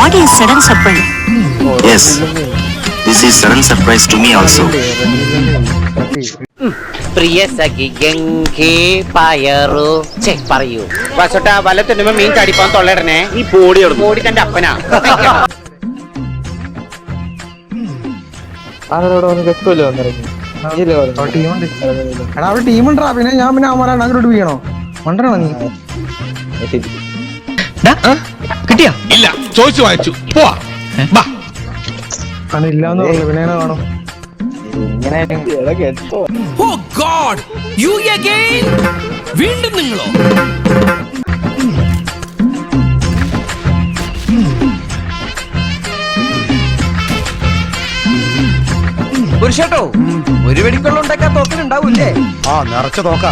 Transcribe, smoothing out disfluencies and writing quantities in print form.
What is sudden surprise? Yes, this is sudden surprise to me also. പ്രിയ സഖി ഗംഗേ പയറു ചെക്ക് പറയൂ വസോട്ടാ വല്ല തുന്നുമ്പോ മീൻ ചടിപ്പാൻ തൊള്ളയിടണേ ഈ പോടി തന്റെ അപ്പനാ ടീമുണ്ടാ പിന്നെ ഞാൻ പിന്നെ അവന്മാരാണ് അങ്ങോട്ട് വീണോ മണ്ടണോ നീ കിട്ടിയാ ഇല്ല ചോദിച്ചു വായിച്ചു പോവാ ഇല്ലാന്ന് പറഞ്ഞു പിന്നെ കാണും ഓ ഗോഡ് യു അഗൈൻ വീണ്ടും നിങ്ങളോ പുരുഷേട്ടോ ഒരു വെടിക്കൊള്ള ഉണ്ടാക്കാൻ തോക്കിലുണ്ടാവൂല്ലേ ആ നിറച്ച തോക്ക